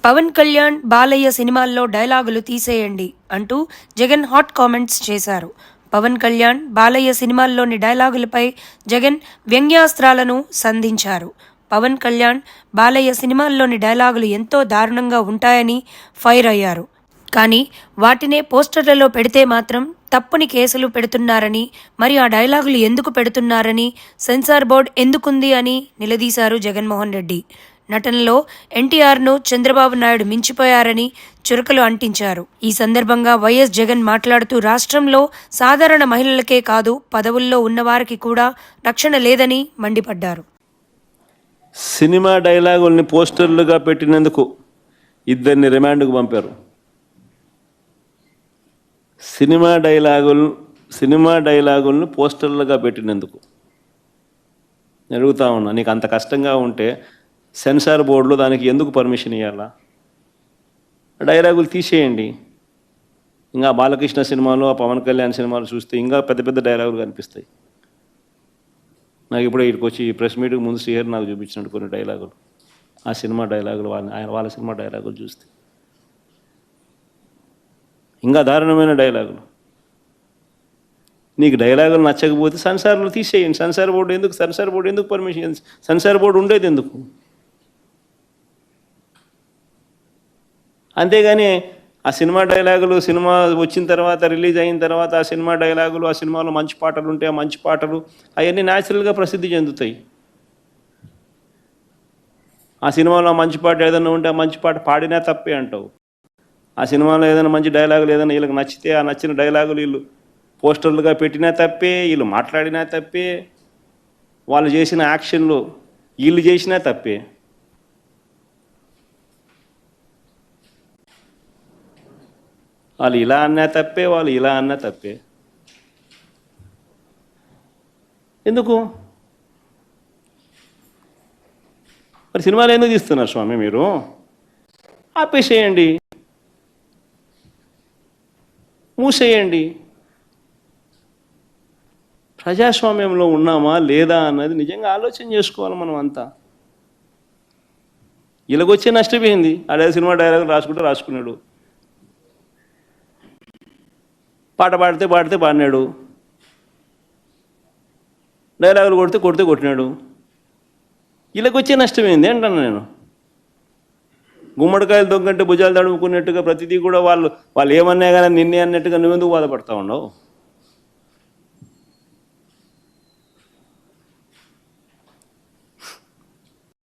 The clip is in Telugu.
పవన్ కళ్యాణ్, బాలయ్య సినిమాల్లో డైలాగులు తీసేయండి అంటూ జగన్ హాట్ కామెంట్స్ చేశారు. పవన్ కళ్యాణ్, బాలయ్య సినిమాల్లోని డైలాగులపై జగన్ వ్యంగ్యాస్త్రాలను సంధించారు. పవన్ కళ్యాణ్, బాలయ్య సినిమాల్లోని డైలాగులు ఎంతో దారుణంగా ఉంటాయని ఫైర్ అయ్యారు. కానీ వాటినే పోస్టర్లలో పెడితే మాత్రం తప్పుని కేసులు పెడుతున్నారని, మరి ఆ డైలాగులు ఎందుకు పెడుతున్నారని, సెన్సార్ బోర్డు ఎందుకుంది అని నిలదీశారు జగన్మోహన్ రెడ్డి. నటనలో ఎన్టీఆర్ను చంద్రబాబు నాయుడు మించిపోయారని చురకలు అంటించారు. ఈ సందర్భంగా వైఎస్ జగన్ మాట్లాడుతూ రాష్ట్రంలో సాధారణ మహిళలకే కాదు పదవుల్లో ఉన్నవారికి కూడా రక్షణ లేదని మండిపడ్డారు. సినిమా డైలాగుల్ని పోస్టర్లుగా పెట్టినందుకు ఇద్దరిని రిమాండ్కు పంపారు. సినిమా డైలాగులను పోస్టర్లుగా పెట్టినందుకు అడుగుతా ఉన్నా, నీకు అంత కష్టంగా ఉంటే సెన్సార్ బోర్డులో దానికి ఎందుకు పర్మిషన్ ఇవ్వాలా? డైలాగులు తీసేయండి. ఇంకా బాలకృష్ణ సినిమాలు, ఆ పవన్ కళ్యాణ్ సినిమాలు చూస్తే ఇంకా పెద్ద పెద్ద డైలాగులు కనిపిస్తాయి. నాకు ఇప్పుడే ఇక్కడికి వచ్చి ప్రెస్ మీట్కి ముందు శ్రీహరి నాకు చూపించినట్టు కొన్ని డైలాగులు, ఆ సినిమా డైలాగులు, వాళ్ళ సినిమా డైలాగులు చూస్తే ఇంకా దారుణమైన డైలాగులు. నీకు డైలాగులు నచ్చకపోతే సెన్సార్లు తీసేయండి. సెన్సార్ బోర్డు ఎందుకు పర్మిషన్? సెన్సార్ బోర్డు ఉండేది ఎందుకు? అంతేగాని ఆ సినిమా డైలాగులు సినిమా వచ్చిన తర్వాత, రిలీజ్ అయిన తర్వాత ఆ సినిమా డైలాగులు, ఆ సినిమాలో మంచి పాటలు ఉంటే ఆ మంచి పాటలు అవన్నీ న్యాచురల్గా ప్రసిద్ధి చెందుతాయి. ఆ సినిమాలో మంచి పాట ఏదైనా ఉంటే ఆ మంచి పాట పాడినా తప్పే అంటావు. ఆ సినిమాలో ఏదైనా మంచి డైలాగులు ఏదైనా వీళ్ళకి నచ్చితే ఆ నచ్చిన డైలాగులు వీళ్ళు పోస్టర్లుగా పెట్టినా తప్పే, వీళ్ళు మాట్లాడినా తప్పే, వాళ్ళు చేసిన యాక్షన్లు వీళ్ళు చేసినా తప్పే. వాళ్ళు ఇలా అన్నా తప్పే, వాళ్ళు ఇలా అన్నా తప్పే. ఎందుకు మరి సినిమాలు ఎందుకు తీస్తున్నారు స్వామి? మీరు ఆపేసేయండి, మూసేయండి. ప్రజాస్వామ్యంలో ఉన్నామా లేదా అన్నది నిజంగా ఆలోచన చేసుకోవాలి మనం అంతా. ఇలాగొచ్చే నష్టపోయింది. అదే సినిమా డైలాగులు రాసుకున్నాడు, పాట పాడితే పాడినాడు, డైలాగులు కొడితే కొట్టినాడు. ఇలాగొచ్చే నష్టమైంది అంటాను నేను. గుమ్మడికాయలు దొంగంటే భుజాలు తడుముకున్నట్టుగా ప్రతిదీ కూడా వాళ్ళు ఏమన్నా కానీ నిన్నే అన్నట్టుగా నువ్వెందుకు బాధపడతా ఉండవు?